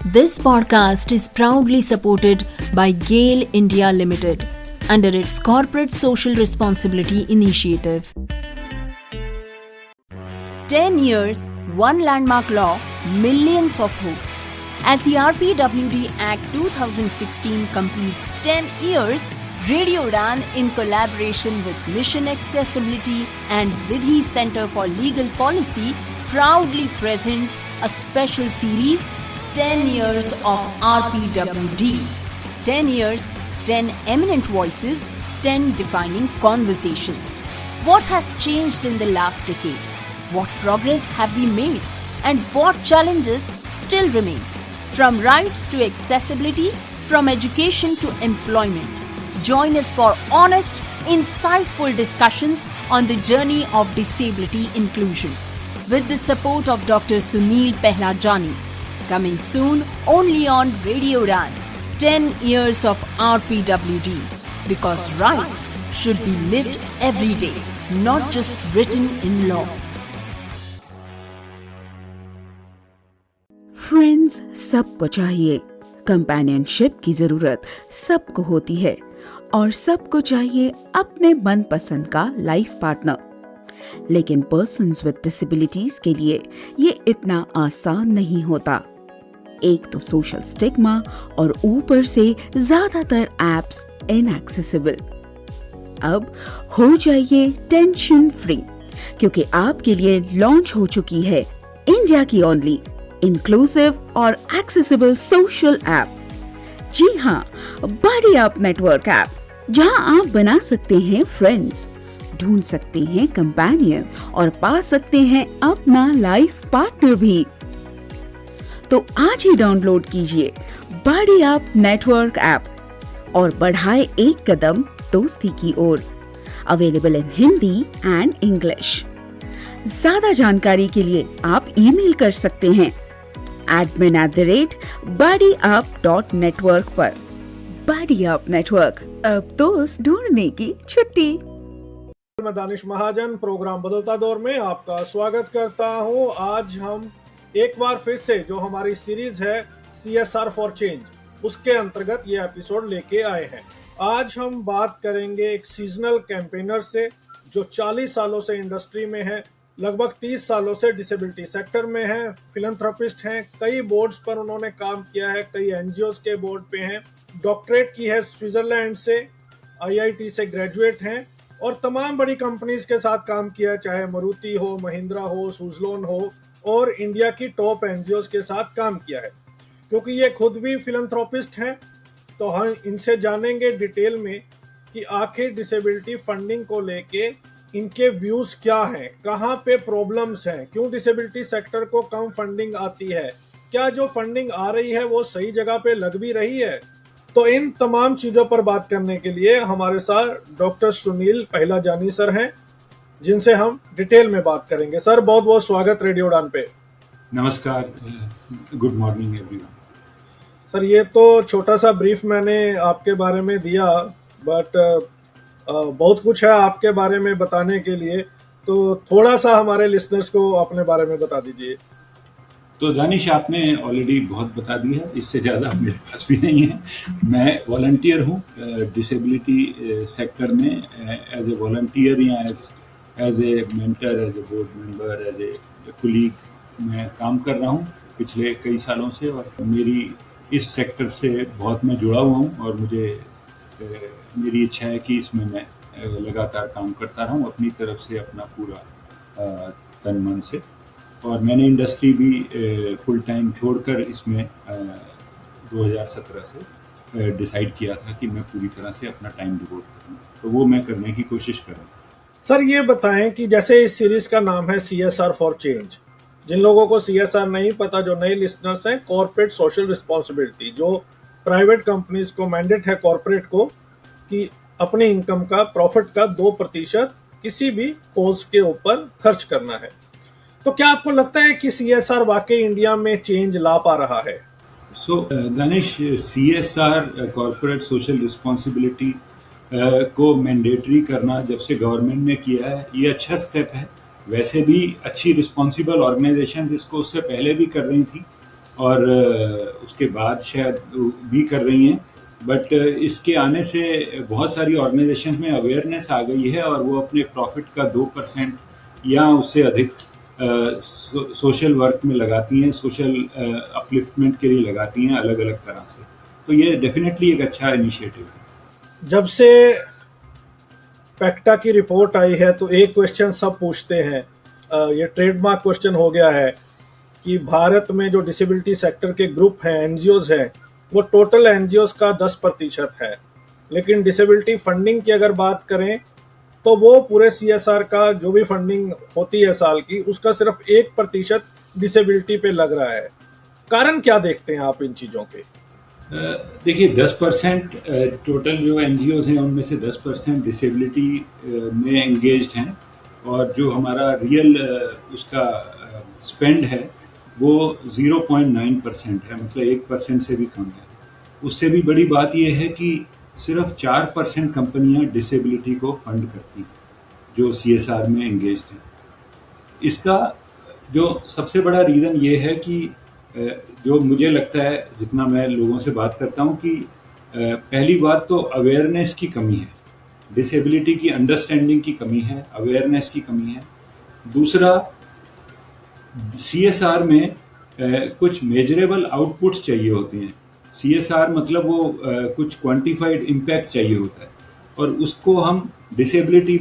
This podcast is proudly supported by GAIL India Limited under its Corporate Social Responsibility Initiative. 10 years, one landmark law, millions of hopes. As the RPWD Act 2016 completes 10 years, Radio Udan, in collaboration with Mission Accessibility and Vidhi Center for Legal Policy, proudly presents a special series, 10 years of RPWD. 10 years, 10 eminent voices, 10 defining conversations. What has changed in the last decade? What progress have we made? And what challenges still remain? From rights to accessibility, from education to employment. Join us for honest, insightful discussions on the journey of disability inclusion. With the support of Dr. Sunil Pehlajani. Coming soon only on Radio Udan. 10 years of RPWD. Because rights should be lived every day, not just written in law. Friends सबको चाहिए, companionship की जरूरत सबको होती है और सबको चाहिए अपने मनपसंद का लाइफ पार्टनर। लेकिन पर्सन्स विद डिसेबिलिटीज के लिए ये इतना आसान नहीं होता। एक तो सोशल स्टिग्मा और ऊपर से ज्यादातर एप्स इनएक्सेसिबल। अब हो जाइए टेंशन फ्री, क्योंकि आपके लिए लॉन्च हो चुकी है इंडिया की ओनली इंक्लूसिव और एक्सेसिबल सोशल ऐप। जी हाँ, बॉडी अप नेटवर्क ऐप, जहां आप बना सकते हैं फ्रेंड्स, ढूंढ सकते हैं कंपेनियन और पा सकते हैं अपना लाइफ पार्टनर भी। तो आज ही डाउनलोड कीजिए बॉडी अप नेटवर्क ऐप और बढ़ाए एक कदम दोस्ती की ओर। Available in Hindi and English. ज्यादा जानकारी के लिए आप ईमेल कर सकते हैं admin@bodyyup.network पर। बॉडी अप नेटवर्क, अब दोस्त ढूंढने की छुट्टी। मैं दानिश महाजन प्रोग्राम बदलता दौर में आपका स्वागत करता हूं। आज हम एक बार फिर से जो हमारी सीरीज है CSR फॉर चेंज, उसके अंतर्गत ये एपिसोड लेके आए हैं। आज हम बात करेंगे एक सीजनल कैंपेनर से जो 40 सालों से इंडस्ट्री में है, लगभग 30 सालों से डिसेबिलिटी सेक्टर में है, फिलैंथ्रोपिस्ट हैं, कई बोर्ड्स पर उन्होंने काम किया है, कई एनजीओज के बोर्ड पे हैं, डॉक्टरेट की है स्विट्जरलैंड से, IIT से ग्रेजुएट हैं और तमाम बड़ी कंपनीज के साथ काम किया, चाहे मारुति हो, महिंद्रा हो, सुजलोन हो और इंडिया की टॉप एनजीओज के साथ काम किया है। क्योंकि ये खुद भी फिलैंथ्रोपिस्ट हैं, तो हम इनसे जानेंगे डिटेल में कि आखिर डिसेबिलिटी फंडिंग को लेके इनके व्यूज क्या हैं, कहाँ पे प्रॉब्लम्स हैं, क्यों डिसेबिलिटी सेक्टर को कम फंडिंग आती है, क्या जो फंडिंग आ रही है वो सही जगह पे लग भी रही है। तो इन तमाम चीजों पर बात करने के लिए हमारे साथ डॉक्टर सुनील पहलाजानी सर हैं, जिनसे हम डिटेल में बात करेंगे। सर, बहुत बहुत स्वागत रेडियो उड़ान पे। नमस्कार, गुड मॉर्निंग एवरीवन। सर, ये तो छोटा सा ब्रीफ मैंने आपके बारे में दिया, बट बहुत कुछ है आपके बारे में बताने के लिए, तो थोड़ा सा हमारे लिसनर्स को अपने बारे में बता दीजिए। तो दानिश, आपने ऑलरेडी बहुत बता दिया है, इससे ज़्यादा मेरे पास भी नहीं है। मैं वॉलंटियर हूँ डिसेबिलिटी सेक्टर में, एज ए वॉलंटियर या as a mentor, as a board member, as a colleague मैं काम कर रहा हूँ पिछले कई सालों से। और मेरी इस सेक्टर से बहुत मैं जुड़ा हुआ हूँ और मेरी इच्छा है कि इसमें मैं लगातार काम करता रहूं अपनी तरफ से, अपना पूरा तन मन से। और मैंने इंडस्ट्री भी फुल टाइम छोड़कर इसमें 2017 से डिसाइड किया था कि मैं पूरी तरह से अपना टाइम डिवोट करूँ, तो वो मैं करने की कोशिश कर रहा हूँ। सर, ये बताएं कि जैसे इस सीरीज का नाम है CSR फॉर चेंज, जिन लोगों को CSR नहीं पता, जो नए लिसनर्स हैं, कॉर्पोरेट सोशल रिस्पॉन्सिबिलिटी, जो प्राइवेट कंपनीज को मैंडेट है कॉर्पोरेट को कि अपनी इनकम का, प्रॉफिट का 2% किसी भी कोज के ऊपर खर्च करना है। तो क्या आपको लगता है कि CSR वाकई इंडिया में चेंज ला पा रहा है? Danish, CSR corporate social responsibility को मैंडेटरी करना जब से गवर्नमेंट ने किया है, ये अच्छा स्टेप है। वैसे भी अच्छी रिस्पॉन्सिबल ऑर्गेनाइजेशन इसको उससे पहले भी कर रही थी, और उसके बाद शायद भी कर रही हैं, बट इसके आने से बहुत सारी ऑर्गेनाइजेशन में अवेयरनेस आ गई है और वो अपने प्रॉफिट का 2% या उससे अधिक सोशल वर्क में लगाती हैं, सोशल अपलिफ्टमेंट के लिए लगाती हैं अलग अलग तरह से। तो ये डेफिनेटली एक अच्छा इनिशिएटिव है। जब से पैक्टा की रिपोर्ट आई है तो एक क्वेश्चन सब पूछते हैं, ये ट्रेडमार्क क्वेश्चन हो गया है कि भारत में जो डिसेबिलिटी सेक्टर के ग्रुप हैं, एनजीओज हैं, वो टोटल एनजीओज का 10% है, लेकिन डिसेबिलिटी फंडिंग की अगर बात करें तो वो पूरे सीएसआर का जो भी फंडिंग होती है साल की, उसका सिर्फ 1% डिसेबिलिटी पे लग रहा है। कारण क्या देखते हैं आप इन चीज़ों के? देखिए 10% टोटल जो एनजीओज हैं उनमें से 10% डिसेबिलिटी में एंगेज्ड हैं, और जो हमारा रियल उसका स्पेंड है वो 0.9% है, मतलब 1% से भी कम है। उससे भी बड़ी बात यह है कि सिर्फ 4% कंपनियां डिसेबिलिटी को फंड करती हैं जो सीएसआर में एंगेज्ड हैं। इसका जो सबसे बड़ा रीज़न ये है कि जो मुझे लगता है, जितना मैं लोगों से बात करता हूँ, कि पहली बात तो अवेयरनेस की कमी है, डिसेबिलिटी की अंडरस्टैंडिंग की कमी है, अवेयरनेस की कमी है। दूसरा, सीएसआर में कुछ मेजरेबल आउटपुट्स चाहिए होते हैं। सीएसआर मतलब वो कुछ क्वांटिफाइड इम्पैक्ट चाहिए होता है, और उसको हम डिसेबिलिटी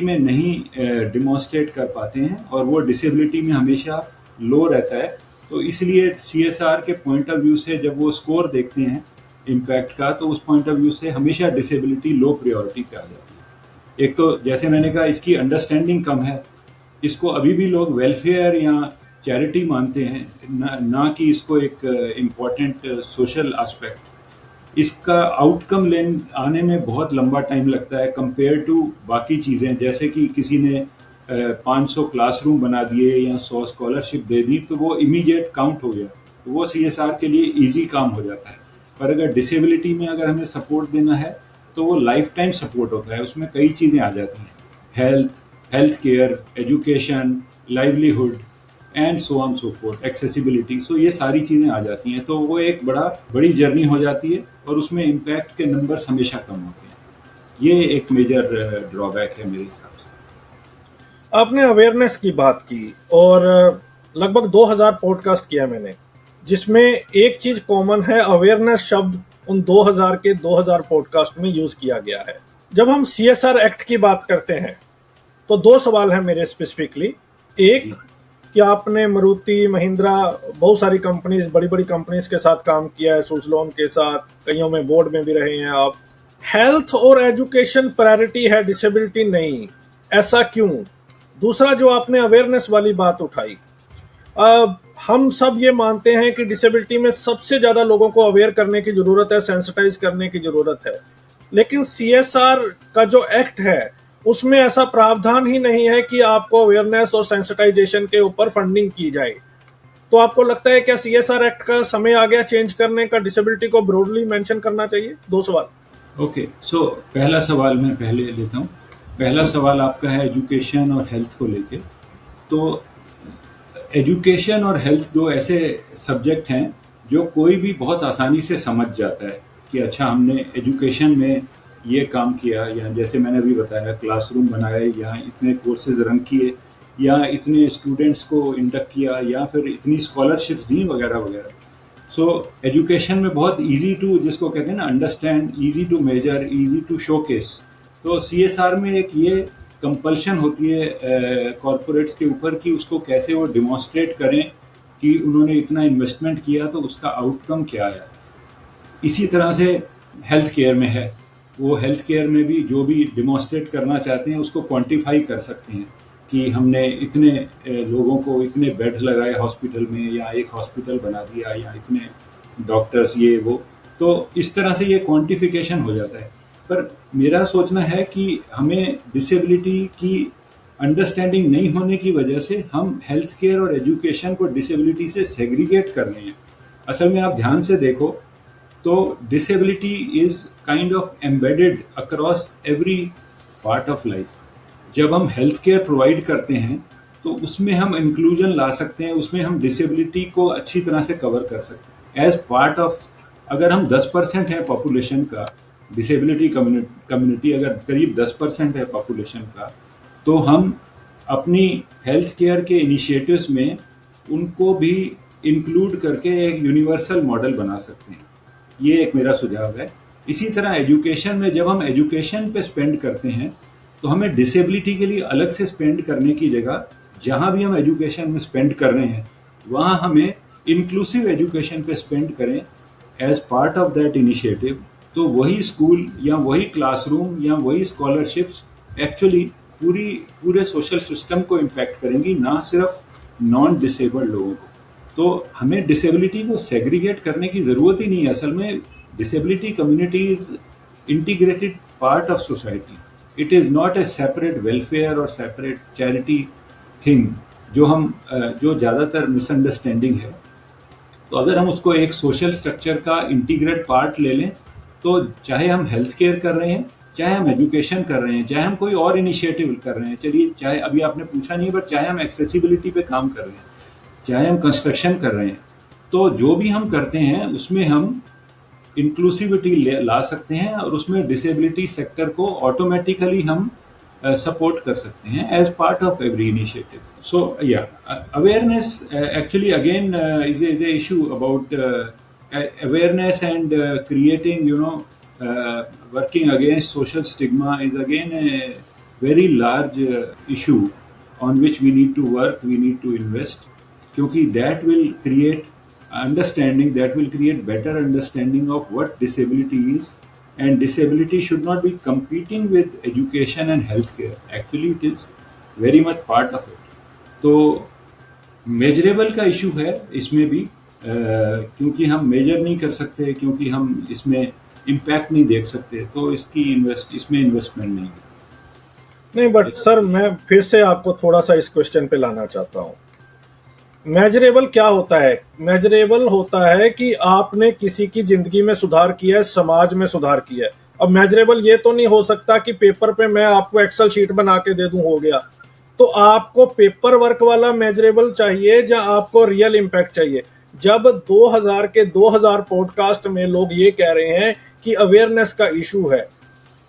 में नहीं डिमॉन्स्ट्रेट कर पाते हैं, और वो डिसेबिलिटी में हमेशा लो रहता है। तो इसलिए सीएसआर के पॉइंट ऑफ व्यू से जब वो स्कोर देखते हैं इम्पैक्ट का, तो उस पॉइंट ऑफ व्यू से हमेशा डिसेबिलिटी लो प्रायोरिटी पे आ जाती है। एक तो जैसे मैंने कहा, इसकी अंडरस्टैंडिंग कम है, इसको अभी भी लोग वेलफेयर या चैरिटी मानते हैं, ना कि इसको एक इम्पॉर्टेंट सोशल एस्पेक्ट। इसका आउटकम आने में बहुत लंबा टाइम लगता है कंपेयर टू बाकी चीज़ें, जैसे कि किसी ने 500 क्लासरूम बना दिए या 100 स्कॉलरशिप दे दी तो वो इमीडिएट काउंट हो गया, तो वो सीएसआर के लिए इजी काम हो जाता है। पर अगर डिसेबिलिटी में अगर हमें सपोर्ट देना है तो वो लाइफ टाइम सपोर्ट होता है, उसमें कई चीज़ें आ जाती हैं, health care, education, livelihood and so on so fourth, accessibility. So ये सारी चीज़ें आ जाती हैं, तो वो एक बड़ी जर्नी हो जाती है, और उसमें इम्पैक्ट के नंबर्स हमेशा कम होते हैं। ये एक मेजर ड्रॉबैक है मेरे हिसाब से। आपने अवेयरनेस की बात की, और लगभग 2000 पॉडकास्ट किया मैंने, जिसमें एक चीज़ कॉमन है, अवेयरनेस शब्द उन 2000 के 2000 पॉडकास्ट में यूज़ किया गया है। जब हम सीएसआर एक्ट की बात करते हैं तो 2 सवाल हैं मेरे स्पेसिफिकली। एक कि आपने मारुति, महिंद्रा, बहुत सारी कंपनीज, बड़ी बड़ी कंपनीज के साथ काम किया है, सुज़लोन के साथ, कईयों में बोर्ड में भी रहे हैं आप। हेल्थ और एजुकेशन प्रायोरिटी है, डिसेबिलिटी नहीं, ऐसा क्यों? दूसरा, जो आपने अवेयरनेस वाली बात उठाई, हम सब ये मानते हैं कि डिसेबिलिटी में सबसे ज़्यादा लोगों को अवेयर करने की ज़रूरत है, सेंसिटाइज करने की ज़रूरत है, लेकिन सीएसआर का जो एक्ट है उसमें ऐसा प्रावधान ही नहीं है कि आपको अवेयरनेस और सेंसिटाइजेशन के ऊपर फंडिंग की जाए। तो आपको लगता है क्या सीएसआर एक्ट का समय आ गया चेंज करने का, डिसेबिलिटी को ब्रॉडली मेंशन करना चाहिए? 2 सवाल। ओके, सो पहला सवाल मैं पहले लेता हूँ। पहला सवाल आपका है एजुकेशन और हेल्थ को लेके। तो एजुकेशन और हेल्थ 2 ऐसे सब्जेक्ट हैं जो कोई भी बहुत आसानी से समझ जाता है कि अच्छा, हमने एजुकेशन में ये काम किया, या जैसे मैंने अभी बताया क्लासरूम बनाए, या इतने कोर्सेज रन किए, या इतने स्टूडेंट्स को इंडक्ट किया, या फिर इतनी स्कॉलरशिप्स दी, वगैरह वगैरह। सो एजुकेशन में बहुत इजी टू, जिसको कहते हैं ना, understand, easy to measure, easy to showcase. तो सीएसआर में एक ये कंपल्शन होती है कॉरपोरेट्स के ऊपर कि उसको कैसे वो डिमॉन्स्ट्रेट करें कि उन्होंने इतना इन्वेस्टमेंट किया तो उसका आउटकम क्या आया। इसी तरह से हेल्थ केयर में है, वो हेल्थ केयर में भी जो भी डिमॉन्स्ट्रेट करना चाहते हैं उसको क्वांटिफाई कर सकते हैं कि हमने इतने लोगों को, इतने बेड्स लगाए हॉस्पिटल में, या एक हॉस्पिटल बना दिया, या इतने डॉक्टर्स, ये वो। तो इस तरह से ये क्वांटिफिकेशन हो जाता है। पर मेरा सोचना है कि हमें डिसेबिलिटी की अंडरस्टैंडिंग नहीं होने की वजह से हम हेल्थ केयर और एजुकेशन को डिसेबिलिटी से सेग्रीगेट कर रहे हैं। असल में आप ध्यान से देखो तो disability is kind of embedded across every part of life. जब हम हेल्थ केयर प्रोवाइड करते हैं तो उसमें हम इंक्लूजन ला सकते हैं, उसमें हम डिसेबिलिटी को अच्छी तरह से कवर कर सकते हैं एज पार्ट ऑफ। अगर हम 10% है पॉपुलेशन का, डिसेबिलिटी कम्युनिटी अगर करीब 10% है पॉपुलेशन का, तो हम अपनी हेल्थ केयर के इनिशिएटिव्स में उनको भी इंक्लूड करके एक यूनिवर्सल मॉडल बना सकते हैं। ये एक मेरा सुझाव है। इसी तरह एजुकेशन में जब हम एजुकेशन पे स्पेंड करते हैं तो हमें डिसेबिलिटी के लिए अलग से स्पेंड करने की जगह जहाँ भी हम एजुकेशन में स्पेंड कर रहे हैं वहाँ हमें इंक्लूसिव एजुकेशन पे स्पेंड करें as part of that initiative. तो वही स्कूल या वही क्लासरूम या वही स्कॉलरशिप्स एक्चुअली पूरे सोशल सिस्टम को इम्पैक्ट करेंगी, ना सिर्फ नॉन डिसेबल्ड लोगों को। तो हमें डिसेबिलिटी को सेग्रीगेट करने की ज़रूरत ही नहीं है। असल में disability community is integrated part of society. It is not a separate welfare और सेपरेट चैरिटी थिंग जो ज़्यादातर मिसअंडरस्टैंडिंग है। तो अगर हम उसको एक सोशल स्ट्रक्चर का इंटीग्रेट पार्ट ले लें तो चाहे हम हेल्थ केयर कर रहे हैं, चाहे हम एजुकेशन कर रहे हैं, चाहे हम कोई और इनिशिएटिव कर रहे हैं, चलिए चाहे अभी आपने पूछा नहीं बट चाहे हम एक्सेसिबिलिटी पे काम कर रहे हैं, चाहे हम कंस्ट्रक्शन कर रहे हैं, तो जो भी हम करते हैं उसमें हम इंक्लूसिविटी ला सकते हैं और उसमें डिसेबिलिटी सेक्टर को ऑटोमेटिकली हम सपोर्ट कर सकते हैं as part of every initiative. So या awareness actually again is a issue about awareness and creating, working against social stigma is again a very large issue on which we need to work, we need to invest, क्योंकि that will create understanding, that will create better understanding of what disability is, and disability should not be competing with education and healthcare. Actually it is very much part of it. तो measurable का issue है इसमें भी, क्योंकि हम major नहीं कर सकते, क्योंकि हम इसमें इम्पैक्ट नहीं देख सकते, तो इसमें इन्वेस्टमेंट नहीं। बट सर मैं फिर से आपको थोड़ा सा इस क्वेश्चन पे लाना चाहता हूँ। मेजरेबल क्या होता है? मेजरेबल होता है कि आपने किसी की जिंदगी में सुधार किया है, समाज में सुधार किया है। अब मेजरेबल ये तो नहीं हो सकता कि पेपर पे मैं आपको एक्सेल शीट बना के दे दूं, हो गया। तो आपको पेपर वर्क वाला मेजरेबल चाहिए या आपको रियल इम्पैक्ट चाहिए? जब 2000 के 2000 पॉडकास्ट में लोग ये कह रहे हैं कि अवेयरनेस का इशू है,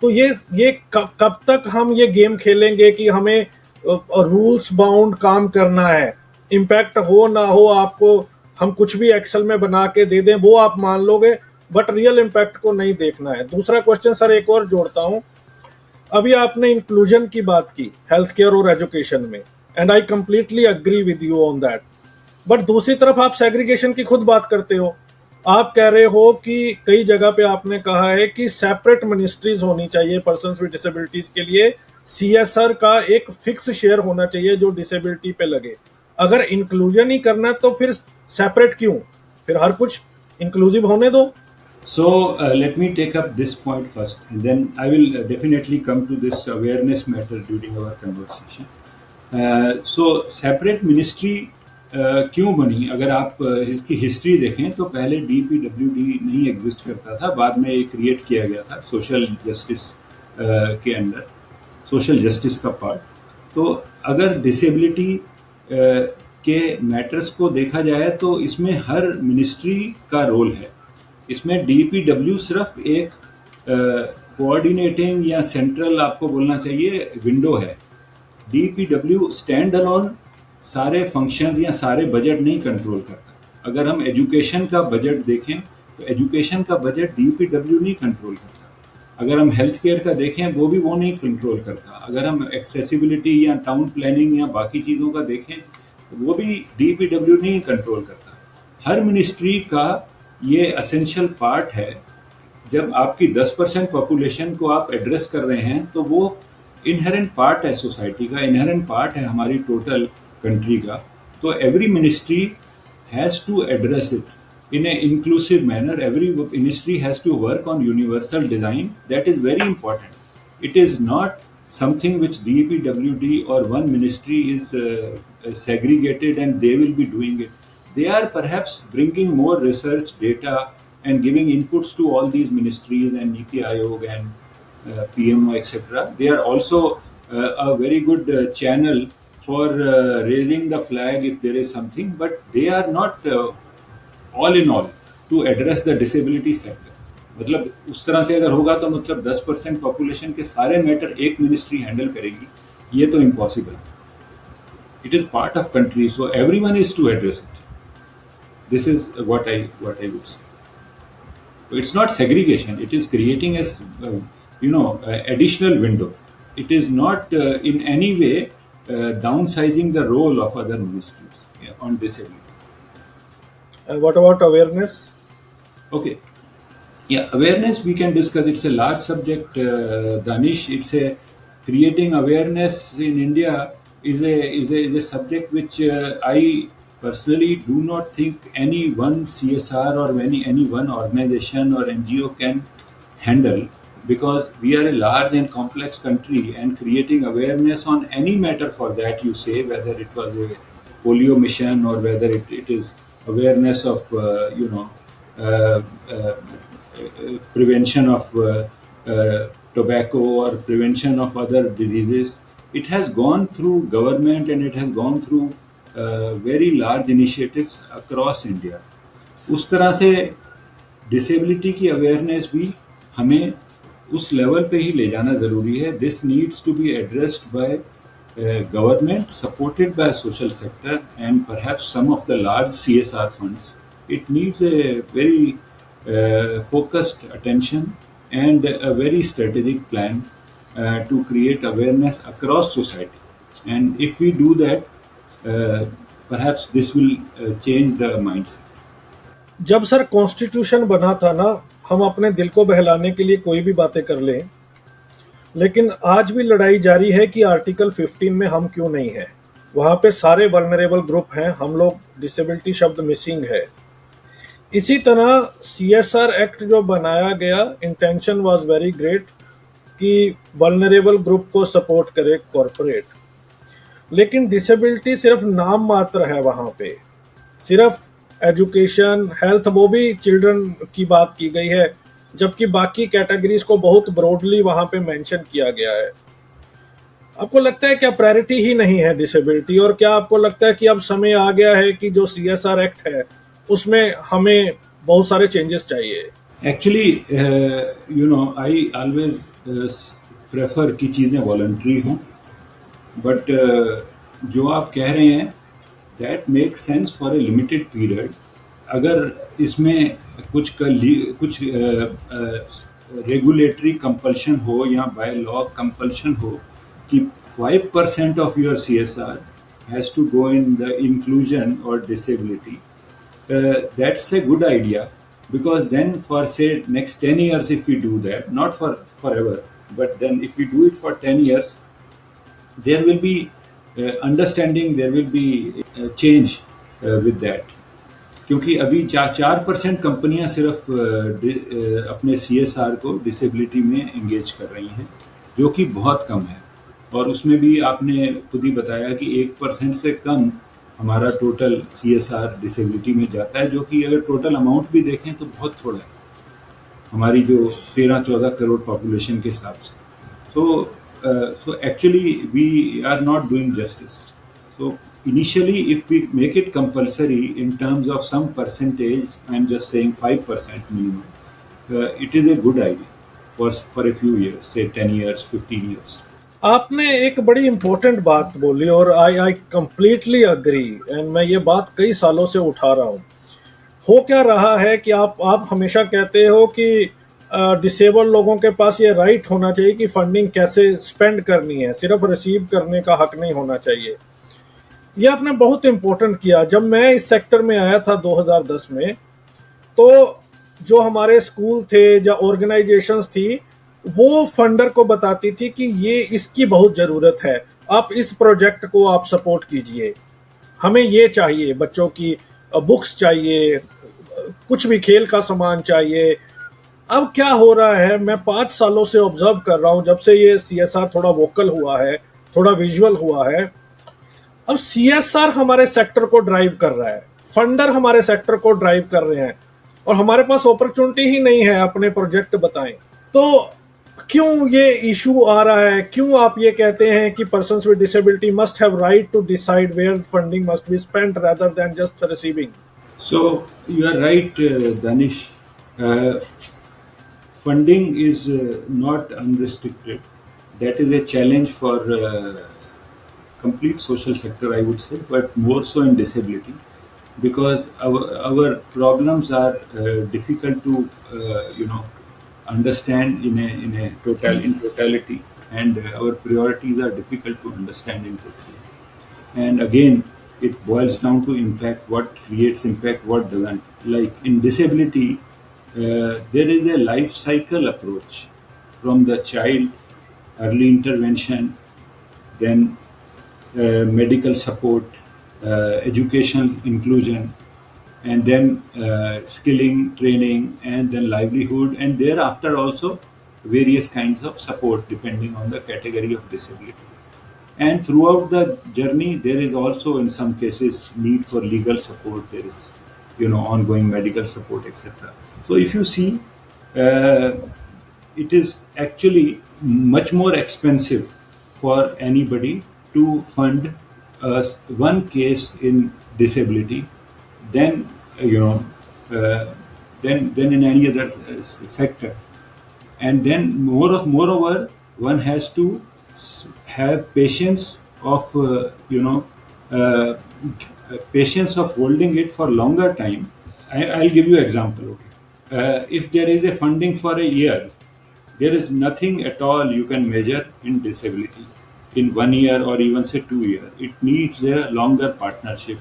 तो ये कब तक हम ये गेम खेलेंगे कि हमें रूल्स बाउंड काम करना है, इम्पैक्ट हो ना हो, आपको हम कुछ भी एक्सेल में बना के दे दें वो आप मान लोगे, बट रियल इम्पैक्ट को नहीं देखना है। दूसरा क्वेश्चन सर एक और जोड़ता हूं। अभी आपने इंक्लूजन की बात की हेल्थ केयर और एजुकेशन में, and I completely agree with you on that, but दूसरी तरफ आप सेग्रीगेशन की खुद बात करते हो। आप कह रहे हो कि कई जगह पे आपने कहा है कि सेपरेट मिनिस्ट्रीज होनी चाहिए पर्सन्स विद डिसेबिलिटीज के लिए, सीएसआर का एक फिक्स शेयर होना चाहिए जो डिसेबिलिटी पे लगे। अगर इंक्लूजन ही करना तो फिर सेपरेट क्यों? फिर हर कुछ इंक्लूसिव होने दो। So let me take up this point first, and then I will definitely come to this awareness matter during our conversation. So separate ministry क्यों बनी? अगर आप इसकी हिस्ट्री देखें तो पहले DPWD नहीं एग्जिस्ट करता था, बाद में ये क्रिएट किया गया था सोशल जस्टिस के अंडर, सोशल जस्टिस का पार्ट। तो अगर डिसेबिलिटी के मैटर्स को देखा जाए तो इसमें हर मिनिस्ट्री का रोल है। इसमें DPW सिर्फ एक कोऑर्डिनेटिंग या सेंट्रल आपको बोलना चाहिए विंडो है। DPW स्टैंड अलोन सारे फंक्शंस या सारे बजट नहीं कंट्रोल करता। अगर हम एजुकेशन का बजट देखें तो एजुकेशन का बजट DPW नहीं कंट्रोल करता। अगर हम हेल्थ केयर का देखें वो नहीं कंट्रोल करता। अगर हम एक्सेसिबिलिटी या टाउन प्लानिंग या बाकी चीज़ों का देखें तो वो भी DPW नहीं कंट्रोल करता। हर मिनिस्ट्री का ये असेंशियल पार्ट है। जब आपकी 10% पॉपुलेशन को आप एड्रेस कर रहे हैं तो वो इनहेरेंट पार्ट है सोसाइटी का, इनहेरेंट पार्ट है हमारी टोटल कंट्री का। तो every ministry has to address it in a inclusive manner. Every ministry has to work on universal design. That is very important. It is not something which DPWD or one ministry is segregated and they will be doing it. They are perhaps bringing more research data and giving inputs to all these ministries and Niti Aayog and PMO, etc. They are also a very good channel for raising the flag if there is something, but they are not all in all to address the disability sector. मतलब उस तरह से अगर होगा तो मतलब 10% population के सारे मैटर एक मिनिस्ट्री हैंडल करेगी, ये तो impossible. It is part of country, so everyone is to address it. This is what I would say. It's not segregation. It is creating a additional window. It is not in any way downsizing the role of other ministries on disability. What about awareness? Okay. Yeah, awareness we can discuss. It's a large subject, Danish. It's a creating awareness in India is a subject which I personally do not think any one CSR or any one organization or NGO can handle, because we are a large and complex country, and creating awareness on any matter for that, you say, whether it was a polio mission or whether it is awareness of prevention of tobacco or prevention of other diseases. It has gone through government and it has gone through very large initiatives across India. उस तरह से disability की awareness भी हमें उस level पे ही ले जाना ज़रूरी है. This needs to be addressed by government, supported by social sector and perhaps some of the large CSR funds. It needs a very focused attention and a very strategic plan to create awareness across society. And if we do that, perhaps this will change the mindset. जब sir constitution बना था ना, हम अपने दिल को बहलाने के लिए कोई भी बातें कर लें, लेकिन आज भी लड़ाई जारी है कि आर्टिकल 15 में हम क्यों नहीं है. वहाँ पे सारे वल्नरेबल ग्रुप हैं, हम लोग डिसेबिलिटी शब्द मिसिंग है. इसी तरह CSR एक्ट जो बनाया गया, इंटेंशन वाज वेरी ग्रेट कि वल्नरेबल ग्रुप को सपोर्ट करे कॉरपोरेट, लेकिन डिसेबिलिटी सिर्फ नाम मात्र है. वहाँ पे सिर्फ एजुकेशन, हेल्थ, वो भी चिल्ड्रन की बात की गई है, जबकि बाकी कैटेगरीज को बहुत ब्रॉडली वहाँ पे मेंशन किया गया है. आपको लगता है क्या प्रायोरिटी ही नहीं है डिसेबिलिटी, और क्या आपको लगता है कि अब समय आ गया है कि जो CSR एक्ट है उसमें हमें बहुत सारे चेंजेस चाहिए? एक्चुअली आई ऑलवेज प्रेफर कि चीज़ें वॉलंटरी हों, बट जो आप कह रहे हैं that make sense for a limited period. अगर इसमें कुछ रेगुलेटरी कंपल्शन हो या बाय लॉ कंपल्शन हो कि 5% of your CSR has to go in the inclusion और disability, that's a good idea, because then for say next 10 years if we do that, not for forever, but then if we do it for 10 years, there will be understanding, there will be change with that. क्योंकि अभी 4% कंपनियां सिर्फ अपने CSR को disability में engage कर रही हैं, जो कि बहुत कम है. और उसमें भी आपने खुद ही बताया कि 1% से कम हमारा टोटल CSR डिसेबिलिटी में जाता है, जो कि अगर टोटल अमाउंट भी देखें तो बहुत थोड़ा है हमारी जो 13-14 करोड़ पॉपुलेशन के हिसाब से. So actually we are not doing justice. So initially if we make it compulsory in terms of some percentage, I am just saying 5% minimum, it is a good idea for a few years, say 10 years, 15 years. आपने एक बड़ी important बात बोली और I completely agree, and मैं ये बात कई सालों से उठा रहा हूँ. हो क्या रहा है कि आप हमेशा कहते हो कि डिसेबल लोगों के पास ये राइट होना चाहिए कि फंडिंग कैसे स्पेंड करनी है, सिर्फ रिसीव करने का हक नहीं होना चाहिए. ये आपने बहुत इम्पोर्टेंट किया. जब मैं इस सेक्टर में आया था 2010 में, तो जो हमारे स्कूल थे या ऑर्गेनाइजेशंस थी, वो फंडर को बताती थी कि ये इसकी बहुत ज़रूरत है, आप इस प्रोजेक्ट को आप सपोर्ट कीजिए, हमें ये चाहिए, बच्चों की बुक्स चाहिए, कुछ भी खेल का सामान चाहिए. अब क्या हो रहा है, मैं 5 सालों से ऑब्जर्व कर रहा हूँ, जब से ये CSR थोड़ा वोकल हुआ है, थोड़ा विजुअल हुआ है. अब CSR हमारे सेक्टर को ड्राइव कर रहा है, फंडर हमारे सेक्टर को ड्राइव कर रहे हैं, और हमारे पास अपॉर्चुनिटी ही नहीं है अपने प्रोजेक्ट बताएं. तो क्यों ये इशू आ रहा है, क्यों आप ये कहते हैं कि persons with disability must have right to decide where funding must be spent rather than just receiving? So you are right, Danish. Uh, Funding is not unrestricted. That is a challenge for complete social sector, I would say, but more so in disability, because our problems are difficult to understand in totality, and our priorities are difficult to understand in totality. And again, it boils down to impact, what creates impact, what doesn't. Like in disability, there is a life cycle approach from the child, early intervention, then medical support, educational inclusion, and then skilling, training, and then livelihood, and thereafter also various kinds of support depending on the category of disability. And throughout the journey, there is also in some cases need for legal support. There is, ongoing medical support, etc. So if you see, uh, it is actually much more expensive for anybody to fund one case in disability than uh, than in any other sector. And then moreover, one has to have patience of uh, patience of holding it for longer time. I'll give you example. Okay, if there is a funding for a year, there is nothing at all you can measure in disability in 1 year or even say 2 years. It needs a longer partnership,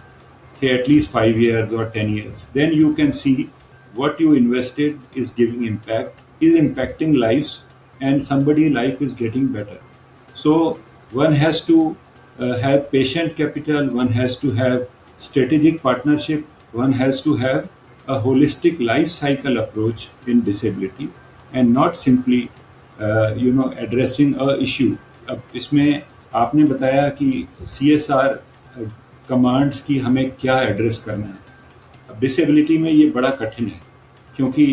say at least 5 years or 10 years. Then you can see what you invested is giving impact, is impacting lives, and somebody's life is getting better. So one has to have patient capital, one has to have strategic partnership, one has to have a holistic life cycle approach in disability, and not simply addressing a issue. अब इसमें आपने बताया कि CSR commands की हमें क्या address करना है। अब डिसेबिलिटी में ये बड़ा कठिन है, क्योंकि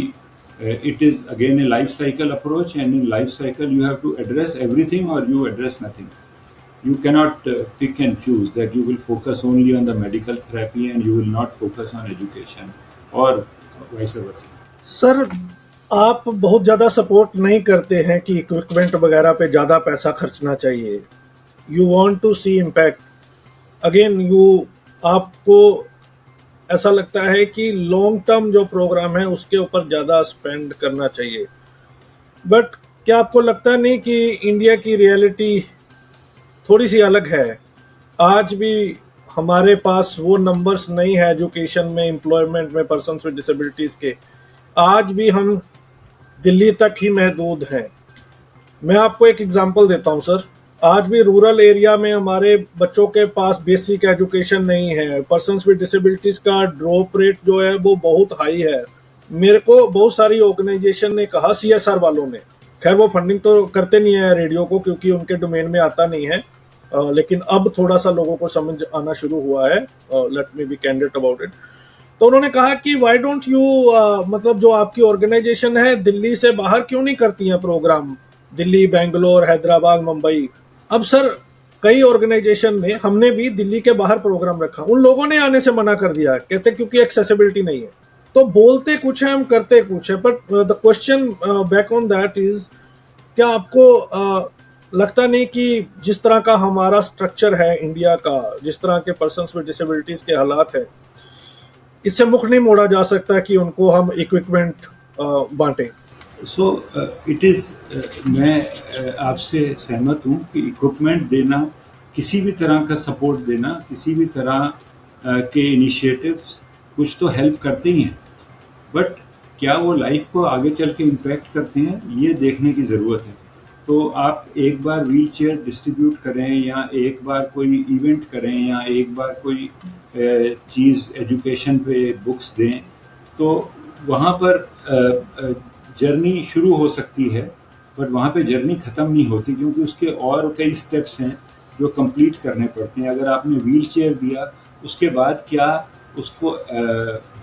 it is again a life cycle approach, and in life cycle you have to address everything or you address nothing. You cannot pick and choose that you will focus only on the medical therapy and you will not focus on education, or vice versa. Sir, आप बहुत ज़्यादा support नहीं करते हैं कि equipment वगैरह पे ज़्यादा पैसा खर्चना चाहिए। You want to see impact. Again आपको ऐसा लगता है कि लॉन्ग टर्म जो प्रोग्राम है उसके ऊपर ज़्यादा स्पेंड करना चाहिए। बट क्या आपको लगता नहीं कि इंडिया की रियलिटी थोड़ी सी अलग है? आज भी हमारे पास वो नंबर्स नहीं है एजुकेशन में, एम्प्लॉयमेंट में पर्सन्स विद डिसेबिलिटीज़ के। आज भी हम दिल्ली तक ही महदूद हैं। मैं आपको एक एग्जांपल देता हूं सर। आज भी रूरल एरिया में हमारे बच्चों के पास बेसिक एजुकेशन नहीं है। पर्सन्स विद डिसेबिलिटीज का ड्रॉप रेट जो है वो बहुत हाई है। मेरे को बहुत सारी ऑर्गेनाइजेशन ने कहा, CSR वालों ने, खैर वो फंडिंग तो करते नहीं है रेडियो को क्योंकि उनके डोमेन में आता नहीं है, लेकिन अब थोड़ा सा लोगों को समझ आना शुरू हुआ है। Let me be candid about it. तो उन्होंने कहा कि व्हाई डोंट यू मतलब जो आपकी ऑर्गेनाइजेशन है दिल्ली से बाहर क्यों नहीं करती हैं प्रोग्राम, दिल्ली, बेंगलोर, हैदराबाद, मुंबई। अब सर कई ऑर्गेनाइजेशन ने, हमने भी दिल्ली के बाहर प्रोग्राम रखा, उन लोगों ने आने से मना कर दिया, कहते क्योंकि एक्सेसिबिलिटी नहीं है। तो बोलते कुछ है, हम करते कुछ है। But the question back on that is, क्या आपको लगता नहीं कि जिस तरह का हमारा स्ट्रक्चर है इंडिया का, जिस तरह के पर्सन्स विद डिसेबिलिटीज के हालात है, इससे मुख नहीं मोड़ा जा सकता कि उनको हम इक्विपमेंट बांटें? सो इट इज़, मैं आपसे सहमत हूँ कि इक्विपमेंट देना, किसी भी तरह का सपोर्ट देना, किसी भी तरह के इनिशिएटिव्स कुछ तो हेल्प करते ही हैं, बट क्या वो लाइफ को आगे चल के इम्पैक्ट करते हैं, ये देखने की ज़रूरत है। तो आप एक बार व्हील चेयर डिस्ट्रीब्यूट करें, या एक बार कोई इवेंट करें, या एक बार कोई चीज़ एजुकेशन पे बुक्स दें, तो वहाँ पर जर्नी शुरू हो सकती है, बट वहाँ पे जर्नी ख़त्म नहीं होती, क्योंकि उसके और कई स्टेप्स हैं जो कंप्लीट करने पड़ते हैं। अगर आपने व्हील चेयर दिया, उसके बाद क्या उसको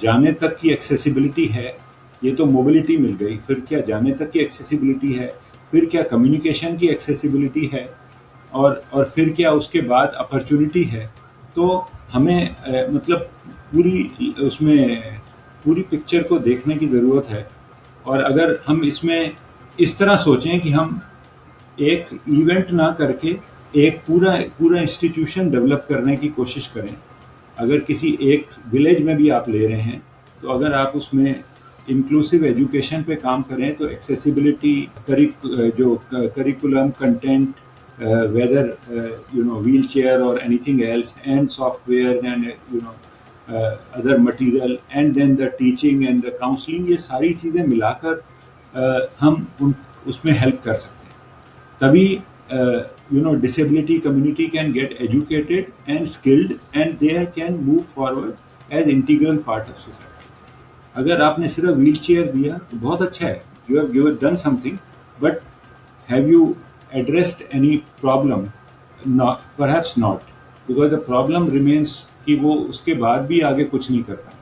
जाने तक की एक्सेसिबिलिटी है, ये तो मोबिलिटी मिल गई, फिर क्या जाने तक की एक्सेसिबिलिटी है, फिर क्या कम्युनिकेशन की एक्सेसिबिलिटी है, और फिर क्या उसके बाद अपॉर्चुनिटी है। तो हमें मतलब पूरी पिक्चर को देखने की ज़रूरत है। और अगर हम इसमें इस तरह सोचें कि हम एक इवेंट ना करके एक पूरा इंस्टीट्यूशन डेवलप करने की कोशिश करें। अगर किसी एक विलेज में भी आप ले रहे हैं, तो अगर आप उसमें इंक्लूसिव एजुकेशन पे काम करें तो accessibility, curriculum, content, whether wheel chair और anything else, and software and other material, and then the teaching and the counselling, ये सारी चीज़ें मिलाकर हम उसमें हेल्प कर सकते हैं। तभी disability community can get educated and skilled, and they can move forward as integral part of society. अगर आपने सिर्फ व्हील चेयर दिया तो बहुत अच्छा है, you have done something, but have you addressed any problem? Not, perhaps not, because the problem remains कि वो उसके बाद भी आगे कुछ नहीं कर पाए।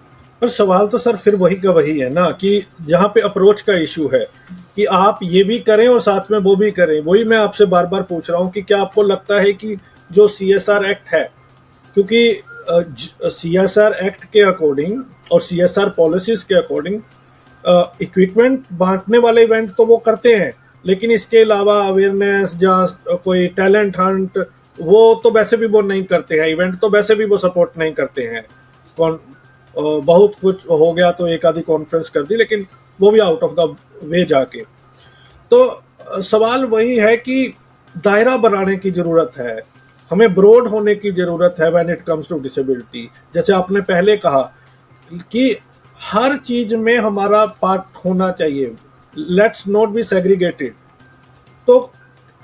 पर सवाल तो सर फिर वही का वही है ना, कि जहाँ पे अप्रोच का इशू है कि आप ये भी करें और साथ में वो भी करें। वही मैं आपसे बार बार पूछ रहा हूँ कि क्या आपको लगता है कि जो CSR एक्ट है, क्योंकि CSR एक्ट के अकॉर्डिंग और CSR पॉलिसीज के अकॉर्डिंग इक्विपमेंट बांटने वाले इवेंट तो वो करते हैं, लेकिन इसके अलावा अवेयरनेस या कोई टैलेंट हंट वो तो वैसे भी वो नहीं करते हैं, इवेंट तो वैसे भी वो सपोर्ट नहीं करते हैं। बहुत कुछ हो गया तो एक आधी कॉन्फ्रेंस कर दी, लेकिन वो भी आउट ऑफ द वे जाके। तो सवाल वही है कि दायरा बनाने की ज़रूरत है, हमें ब्रॉड होने की ज़रूरत है when it comes to disability. जैसे आपने पहले कहा कि हर चीज़ में हमारा पार्ट होना चाहिए, लेट्स नॉट बी सेग्रीगेटेड। तो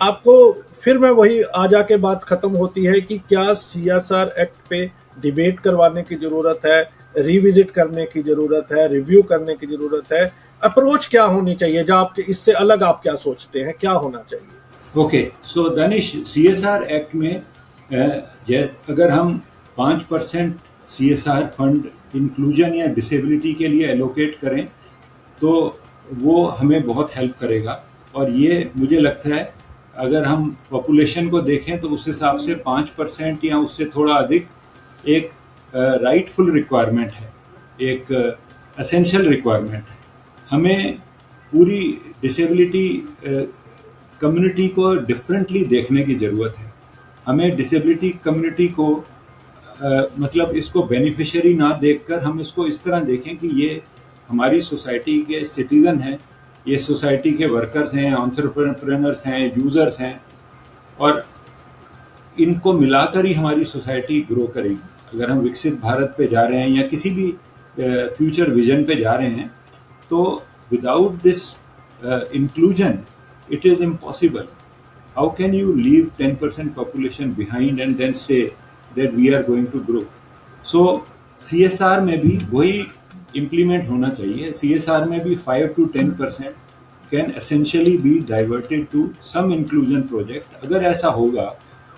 आपको फिर मैं वही आ जाके बात ख़त्म होती है कि क्या CSR एक्ट पे डिबेट करवाने की ज़रूरत है, रिविजिट करने की ज़रूरत है, रिव्यू करने की ज़रूरत है, अप्रोच क्या होनी चाहिए, जो आपके इससे अलग आप क्या सोचते हैं क्या होना चाहिए? ओके, सो दानिश, CSR एक्ट में अगर हम 5% CSR फंड इंक्लूजन या डिसेबिलिटी के लिए एलोकेट करें तो वो हमें बहुत हेल्प करेगा। और ये मुझे लगता है अगर हम पॉपुलेशन को देखें तो उस हिसाब से 5% या उससे थोड़ा अधिक एक राइटफुल रिक्वायरमेंट है, एक एसेंशियल रिक्वायरमेंट है। हमें पूरी डिसेबिलिटी कम्युनिटी को डिफरेंटली देखने की ज़रूरत है। हमें डिसेबिलिटी कम्युनिटी को मतलब इसको बेनिफिशियरी ना देखकर हम इसको इस तरह देखें कि ये हमारी सोसाइटी के सिटीज़न हैं, ये सोसाइटी के वर्कर्स हैं, एंटरप्रेन्योर्स हैं, यूज़र्स हैं, और इनको मिलाकर ही हमारी सोसाइटी ग्रो करेगी। अगर हम विकसित भारत पे जा रहे हैं या किसी भी फ्यूचर विजन पे जा रहे हैं, तो without this inclusion it is impossible. How can you leave 10% population behind and then say that we are going to grow? So CSR में भी वही implement होना चाहिए। CSR में भी 5 to 10% can essentially be diverted to some inclusion project। अगर ऐसा होगा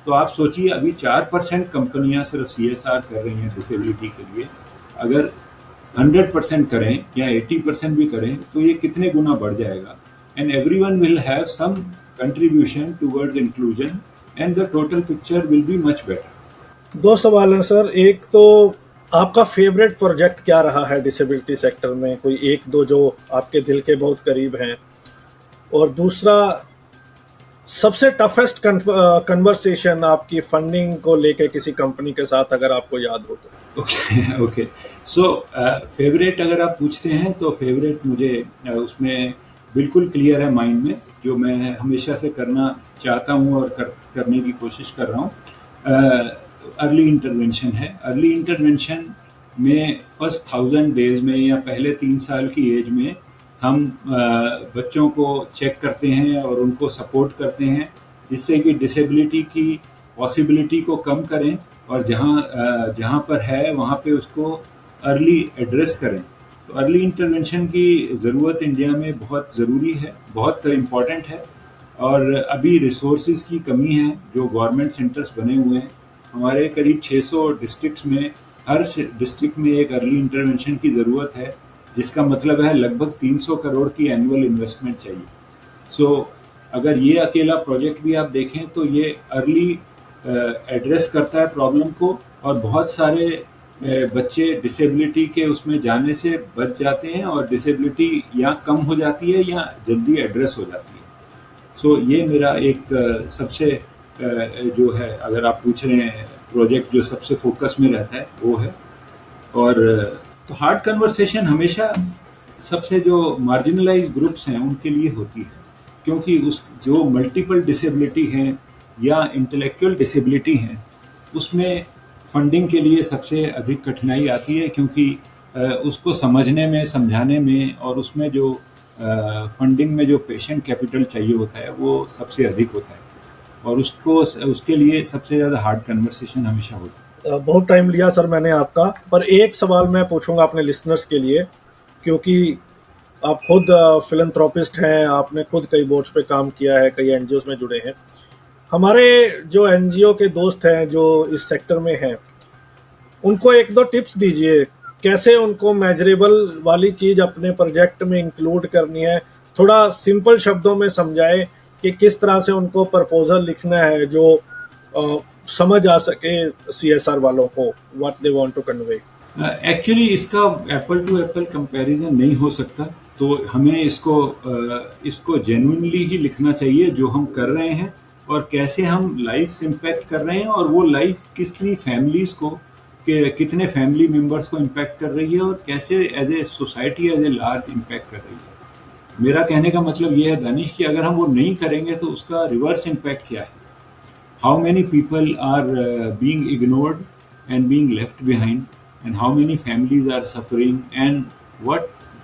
तो आप सोचिए, अभी 4% कंपनियां सिर्फ CSR कर रही हैं डिसेबिलिटी के लिए, अगर 100% करें या 80% भी करें तो ये कितने गुना बढ़ जाएगा। And everyone will have some contribution towards inclusion and the total picture will be much better. दो सवाल हैं सर। एक तो आपका फेवरेट प्रोजेक्ट क्या रहा है डिसेबिलिटी सेक्टर में, कोई एक दो जो आपके दिल के बहुत करीब हैं, और दूसरा सबसे टफेस्ट कन्वर्सेशन आपकी फंडिंग को लेके किसी कंपनी के साथ अगर आपको याद हो तो। ओके, सो फेवरेट अगर आप पूछते हैं तो फेवरेट मुझे उसमें बिल्कुल क्लियर है माइंड में, जो मैं हमेशा से करना चाहता हूँ और करने की कोशिश कर रहा हूँ। अर्ली इंटरवेंशन है। अर्ली इंटरवेंशन में फर्स्ट 1000 डेज में या पहले 3 साल की एज में हम बच्चों को चेक करते हैं और उनको सपोर्ट करते हैं, जिससे कि डिसेबिलिटी की पॉसिबिलिटी को कम करें और जहाँ पर है वहाँ पे उसको अर्ली एड्रेस करें। तो अर्ली इंटरवेंशन की ज़रूरत इंडिया में बहुत ज़रूरी है, बहुत इम्पॉर्टेंट है। और अभी रिसोर्सेज की कमी है। जो गवर्नमेंट सेंटर्स बने हुए हैं हमारे करीब 600 डिस्ट्रिक्ट्स में, हर डिस्ट्रिक्ट में एक अर्ली इंटरवेंशन की ज़रूरत है, जिसका मतलब है लगभग 300 करोड़ की एनुअल इन्वेस्टमेंट चाहिए। सो अगर ये अकेला प्रोजेक्ट भी आप देखें तो ये अर्ली एड्रेस करता है प्रॉब्लम को, और बहुत सारे बच्चे डिसेबिलिटी के उसमें जाने से बच जाते हैं और डिसेबिलिटी या कम हो जाती है या जल्दी एड्रेस हो जाती है। सो ये मेरा एक सबसे जो है, अगर आप पूछ रहे हैं प्रोजेक्ट जो सबसे फोकस में रहता है वो है। और तो हार्ड कन्वर्सेशन हमेशा सबसे जो मार्जिनलाइज ग्रुप्स हैं उनके लिए होती है, क्योंकि उस जो मल्टीपल डिसेबिलिटी हैं या इंटेलेक्चुअल डिसेबिलिटी हैं उसमें फंडिंग के लिए सबसे अधिक कठिनाई आती है, क्योंकि उसको समझने में, समझाने में और उसमें जो फंडिंग में जो पेशेंट कैपिटल चाहिए होता है वो सबसे अधिक होता है, और उसके लिए सबसे ज़्यादा हार्ड कन्वर्सेशन हमेशा होता है। बहुत टाइम लिया सर मैंने आपका, पर एक सवाल मैं पूछूंगा अपने लिसनर्स के लिए, क्योंकि आप खुद फिलैंथ्रोपिस्ट हैं, आपने खुद कई बोर्ड्स पे काम किया है, कई एनजीओज में जुड़े हैं। हमारे जो एनजीओ के दोस्त हैं जो इस सेक्टर में हैं, उनको एक दो टिप्स दीजिए, कैसे उनको मेजरेबल वाली चीज़ अपने प्रोजेक्ट में इंक्लूड करनी है। थोड़ा सिंपल शब्दों में समझाएं कि किस तरह से उनको प्रपोजल लिखना है जो समझ आ सके सीएसआर वालों को, what they want to convey. Actually इसका एप्पल टू एप्पल कंपैरिजन नहीं हो सकता, तो हमें इसको जेन्युइनली ही लिखना चाहिए जो हम कर रहे हैं और कैसे हम लाइफ इम्पैक्ट कर रहे हैं, और वो लाइफ कितनी फैमिलीज को, कितने फैमिली मेंबर्स को इम्पैक्ट कर रही है, और कैसे as a society as a large impact कर रही है। मेरा कहने का मतलब ये है दानिश कि अगर हम वो नहीं करेंगे तो उसका रिवर्स इम्पैक्ट क्या है। How many people are being ignored and being left behind, and how many families are suffering, and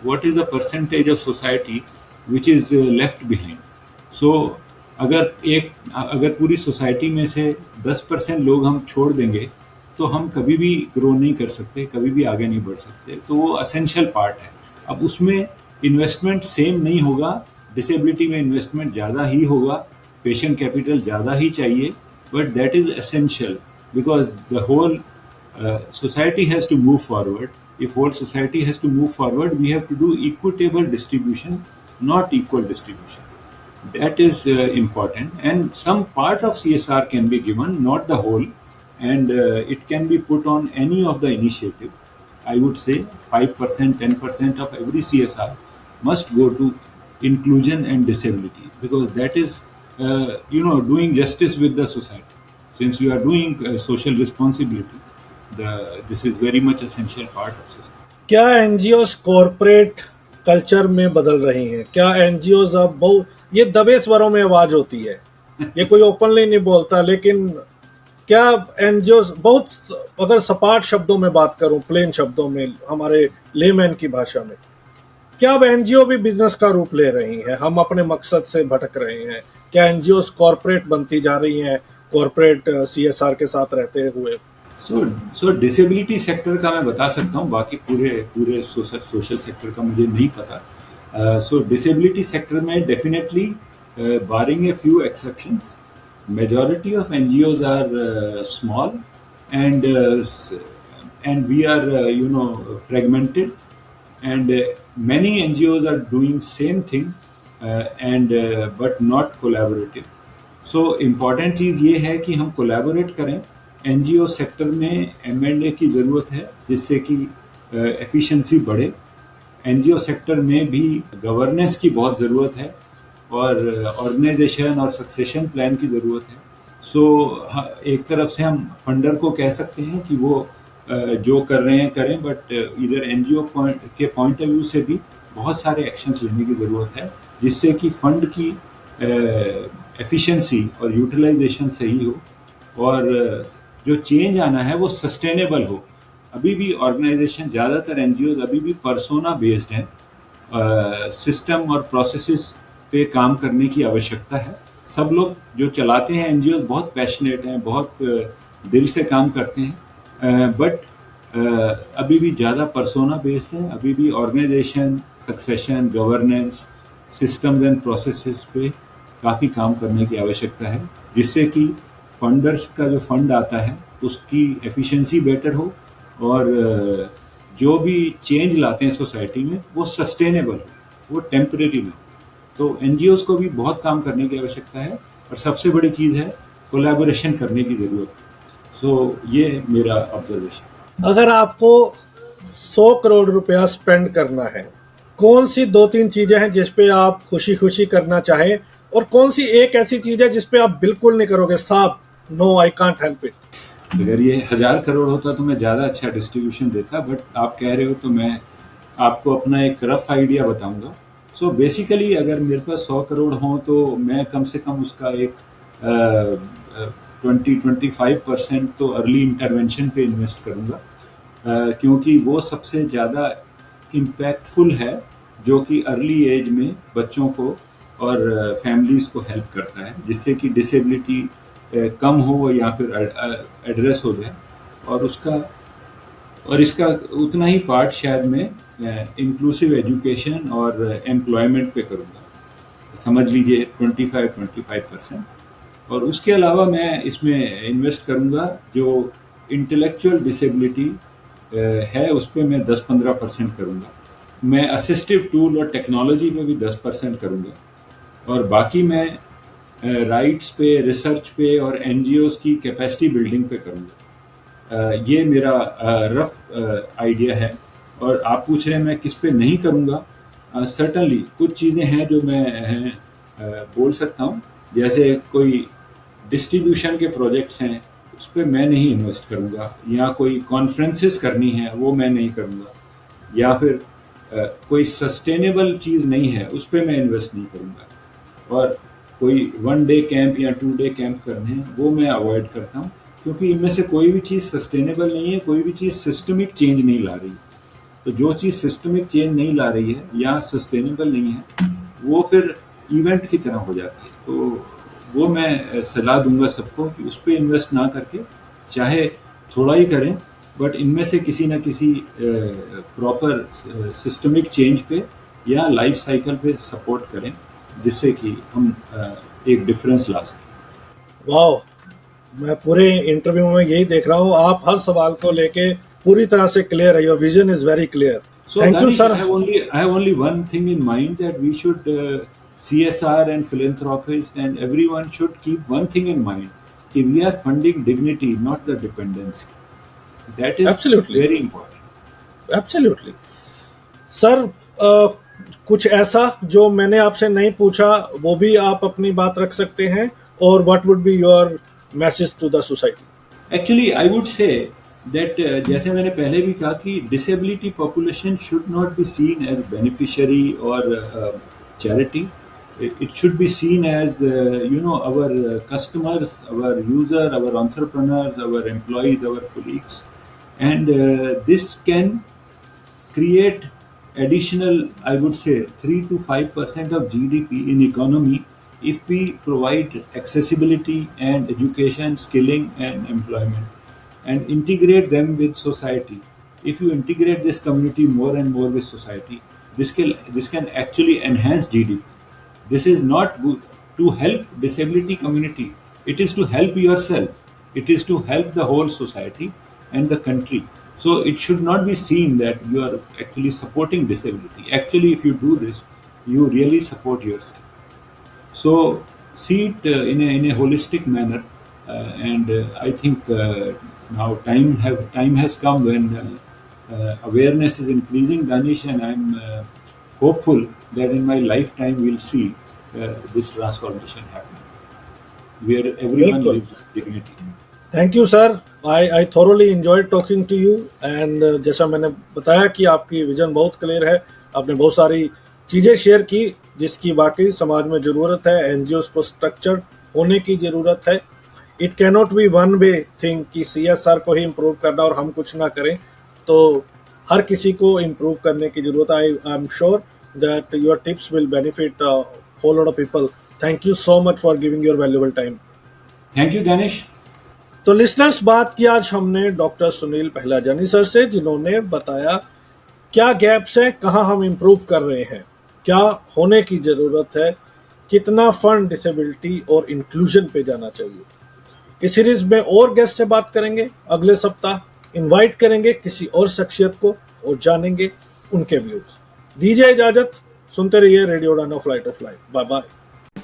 what is the percentage of society which is left behind. So अगर पूरी सोसाइटी में से 10% लोग हम छोड़ देंगे तो हम कभी भी ग्रो नहीं कर सकते, कभी भी आगे नहीं बढ़ सकते। तो वो असेंशियल पार्ट है। अब उसमें इन्वेस्टमेंट सेम नहीं होगा, डिसेबिलिटी में इन्वेस्टमेंट ज़्यादा ही होगा, पेशेंट कैपिटल ज़्यादा ही चाहिए, but that is essential because the whole society has to move forward. If whole society has to move forward, we have to do equitable distribution, not equal distribution. That is important, and some part of CSR can be given, not the whole, and it can be put on any of the initiative. I would say 5%, 10% of every CSR must go to inclusion and disability, because that is doing justice with the society. Since you are doing social responsibility, this is very much essential part of society. क्या NGOs corporate culture में बदल रही हैं? क्या NGOs अब बहुत ये दबे स्वरों में आवाज होती है, ये कोई ओपनली नहीं बोलता, लेकिन क्या एनजीओस बहुत, अगर सपाट शब्दों में बात करूं, प्लेन शब्दों में, हमारे लेमैन की भाषा में, क्या अब एनजीओ भी बिजनेस का रूप ले रही हैं? हम अपने मकसद से भटक रहे हैं? क्या एनजीओस कॉर्पोरेट बनती जा रही हैं कॉर्पोरेट सीएसआर के साथ रहते हुए? सो डिसेबिलिटी सेक्टर का मैं बता सकता हूँ, बाकी पूरे सोशल सेक्टर का मुझे नहीं पता। सो डिसेबिलिटी सेक्टर में definitely, barring a few exceptions, majority of NGOs are small, and we are fragmented, and many NGOs are doing same thing but not collaborative. So important चीज़ ये है कि हम collaborate करें। NGO सेक्टर में M&A की ज़रूरत है जिससे कि एफिशिएंसी बढ़े। NGO सेक्टर में भी गवर्नेंस की बहुत ज़रूरत है और ऑर्गेनाइजेशन और सक्सेशन प्लान की ज़रूरत है। सो एक तरफ से हम फंडर को कह सकते हैं कि वो जो कर रहे हैं करें, बट इधर NGO के पॉइंट ऑफ व्यू से भी बहुत सारे एक्शंस लेने की ज़रूरत है जिससे कि फंड की एफिशिएंसी और यूटिलाइजेशन सही हो और जो चेंज आना है वो सस्टेनेबल हो। अभी भी ऑर्गेनाइजेशन, ज़्यादातर NGOs अभी भी पर्सोना बेस्ड हैं, सिस्टम और प्रोसेसेस पे काम करने की आवश्यकता है। सब लोग जो चलाते हैं NGOs बहुत पैशनेट हैं, बहुत दिल से काम करते हैं, बट अभी भी ज़्यादा पर्सोना बेस्ड है। अभी भी organisation, succession, governance, systems and processes पे काफ़ी काम करने की आवश्यकता है जिससे कि फंडर्स का जो फंड आता है उसकी एफिशिएंसी बेटर हो और जो भी चेंज लाते हैं सोसाइटी में वो सस्टेनेबल हो, वो टेम्परेरी ना हो। तो एनजीओज को भी बहुत काम करने की आवश्यकता है और सबसे बड़ी चीज़ है कोलैबोरेशन करने की ज़रूरत है। सो ये मेरा ऑब्जर्वेशन। अगर आपको 100 करोड़ रुपया स्पेंड करना है, कौन सी 2-3 चीजें हैं जिस पे आप खुशी खुशी करना चाहें, और कौन सी एक ऐसी चीज है जिस पे आप बिल्कुल नहीं करोगे, साहब no I can't help it? अगर ये 1000 करोड़ होता तो मैं ज़्यादा अच्छा डिस्ट्रीब्यूशन देता, बट आप कह रहे हो तो मैं आपको अपना एक रफ आइडिया बताऊंगा। सो बेसिकली अगर मेरे पास 100 करोड़ हों तो मैं कम से कम उसका एक 20-25% तो अर्ली इंटरवेंशन पे इन्वेस्ट करूंगा, क्योंकि वो सबसे ज़्यादा इम्पैक्टफुल है, जो कि अर्ली एज में बच्चों को और फैमिलीज़ को हेल्प करता है, जिससे कि डिसेबिलिटी कम हो या फिर एड्रेस हो जाए। और इसका उतना ही पार्ट शायद मैं इंक्लूसिव एजुकेशन और एम्प्लॉयमेंट पे करूँगा, समझ लीजिए 25% और उसके अलावा मैं इसमें इन्वेस्ट करूँगा जो इंटेलेक्चुअल डिसेबिलिटी है उस पर मैं 10-15% करूँगा। मैं असिस्टिव टूल और टेक्नोलॉजी पे भी 10% करूँगा, और बाकी मैं राइट्स पे, रिसर्च पे और एनजीओज की कैपेसिटी बिल्डिंग पे करूँगा। ये मेरा रफ आइडिया है। और आप पूछ रहे हैं मैं किस पे नहीं करूँगा, सर्टनली कुछ चीज़ें हैं जो मैं बोल सकता हूँ, जैसे कोई डिस्ट्रीब्यूशन के प्रोजेक्ट्स हैं उस पर मैं नहीं इन्वेस्ट करूँगा, या कोई कॉन्फ्रेंसेस करनी है वो मैं नहीं करूँगा, या फिर कोई सस्टेनेबल चीज़ नहीं है उस पर मैं इन्वेस्ट नहीं करूँगा, और कोई 1 डे कैंप या 2 डे कैंप करने हैं वो मैं अवॉइड करता हूँ, क्योंकि इनमें से कोई भी चीज़ सस्टेनेबल नहीं है, कोई भी चीज़ सिस्टमिक चेंज नहीं ला रही। तो जो चीज़ सिस्टमिक चेंज नहीं ला रही है या सस्टेनेबल नहीं है वो फिर इवेंट की तरह हो जाती है। तो वो मैं सलाह दूंगा सबको कि उस पर इन्वेस्ट ना करके चाहे थोड़ा ही करें, बट इनमें से किसी न किसी प्रॉपर सिस्टमिक चेंज पे या लाइफ साइकिल पे सपोर्ट करें, जिससे कि हम एक डिफरेंस ला सकें। वाह, मैं पूरे इंटरव्यू में यही देख रहा हूँ, आप हर सवाल को लेके पूरी तरह से क्लियर है, your vision is very clear. So thank you sir. I have only one thing in mind, that we should CSR and philanthropists and everyone should keep one thing in mind, कि we are funding dignity, not the dependency. That is Absolutely. very important. Absolutely sir, कुछ ऐसा जो मैंने आपसे नहीं पूछा वो भी आप अपनी बात रख सकते हैं, और what would be your message to the society? Actually, I would say that जैसे मैंने पहले भी कहा कि disability population should not be seen as beneficiary or charity. It should be seen as our customers, our user, our entrepreneurs, our employees, our colleagues, and this can create additional, I would say, 3 to 5% of GDP in economy if we provide accessibility and education, skilling and employment, and integrate them with society. If you integrate this community more and more with society, this can actually enhance GDP. This is not good to help disability community. It is to help yourself. It is to help the whole society and the country. So it should not be seen that you are actually supporting disability. Actually, if you do this, you really support yourself. So see it in a holistic manner, and I think now time has come when awareness is increasing, Danish, and I'm hopeful that in my lifetime we'll see this transformation happen, where everyone Bilkul. lives with dignity. Thank you sir, I thoroughly enjoyed talking to you, and जैसा मैंने बताया कि आपकी vision बहुत clear है, आपने बहुत सारी चीज़ें शेयर की जिसकी वाकई समाज में ज़रूरत है। एनजीओ को स्ट्रक्चर्ड होने की ज़रूरत है। It can not be one way thing कि CSR को ही इम्प्रूव करना और हम कुछ ना करें, तो हर किसी को इम्प्रूव करने की ज़रूरत है। I am sure that your tips will benefit whole lot of people. Thank you so much for giving your valuable time. Thank you, Danish. तो लिसनर्स, बात की आज हमने डॉक्टर सुनील पहलाजानी सर से, जिन्होंने बताया क्या गैप्स हैं, कहाँ हम इम्प्रूव कर रहे हैं, क्या होने की ज़रूरत है, कितना फंड डिसेबिलिटी और इंक्लूजन पे जाना चाहिए। इस सीरीज में और गेस्ट से बात करेंगे, अगले सप्ताह इनवाइट करेंगे किसी और शख्सियत को और जानेंगे उनके व्यूज। दीजिए इजाज़त, सुनते रहिए radio Udaan flight of life. Bye bye.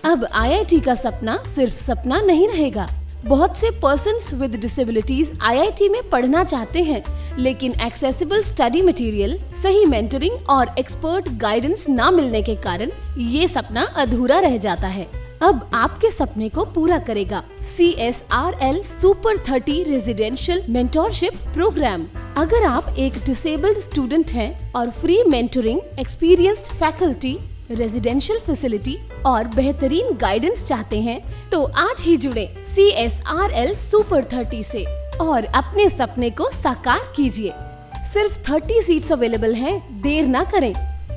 अब IIT का सपना सिर्फ सपना नहीं रहेगा। बहुत से पर्सन्स विद डिसेबिलिटीज IIT में पढ़ना चाहते हैं, लेकिन एक्सेसिबल स्टडी मटेरियल, सही मेंटरिंग और एक्सपर्ट गाइडेंस ना मिलने के कारण ये सपना अधूरा रह जाता है। अब आपके सपने को पूरा करेगा CSRL super 30 residential mentorship programme. अगर आप एक डिसेबल्ड स्टूडेंट हैं और free mentoring, experienced faculty, residential facility और बेहतरीन गाइडेंस चाहते हैं, तो आज ही जुड़े CSRL सुपर 30 से और अपने सपने को साकार कीजिए। सिर्फ 30 सीट्स अवेलेबल हैं, देर ना करें,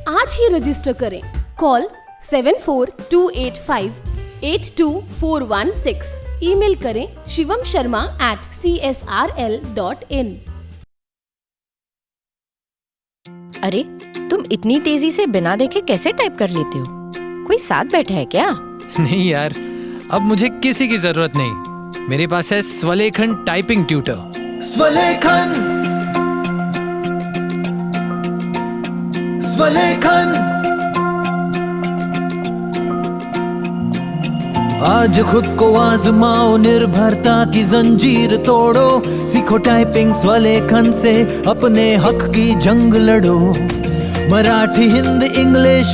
आज ही रजिस्टर करें। कॉल 7428582416। ईमेल करें shivam.sharma@csrl.in। अरे तुम इतनी तेजी से बिना देखे कैसे टाइप कर लेते हो? कोई साथ बैठा है क्या? नहीं यार, अब मुझे किसी की जरूरत नहीं। मेरे पास है स्वलेखन टाइपिंग ट्यूटर। स्वलेखन, स्वलेखन। आज खुद को आजमाओ, निर्भरता की जंजीर तोड़ो, सीखो टाइपिंग स्वलेखन से, अपने हक की जंग लड़ो। मराठी, हिंदी, इंग्लिश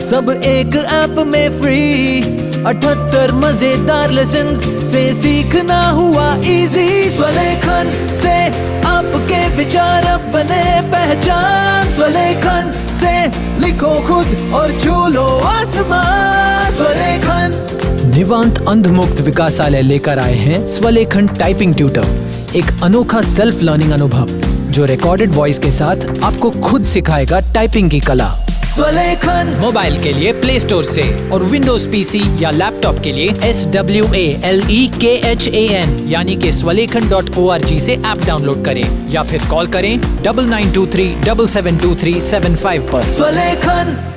सब एक ऐप में फ्री। 78 मजेदार लेसन्स से सीखना हुआ इजी। स्वलेखन से आपके विचार अब बने पहचान। स्वलेखन से लिखो खुद और छू लो आसमान। स्वलेखन। निवांत अंधमुक्त विकासालय लेकर आए हैं स्वलेखन टाइपिंग ट्यूटर, एक अनोखा सेल्फ लर्निंग अनुभव जो रिकॉर्डेड वॉइस के साथ आपको खुद सिखाएगा टाइपिंग की कला। स्वलेखन मोबाइल के लिए प्ले स्टोर से और विंडोज PC या लैपटॉप के लिए SWALEKHAN यानी कि swalekan.org से ऐप डाउनलोड करें या फिर कॉल करें 9923 772375 पर। स्वलेखन।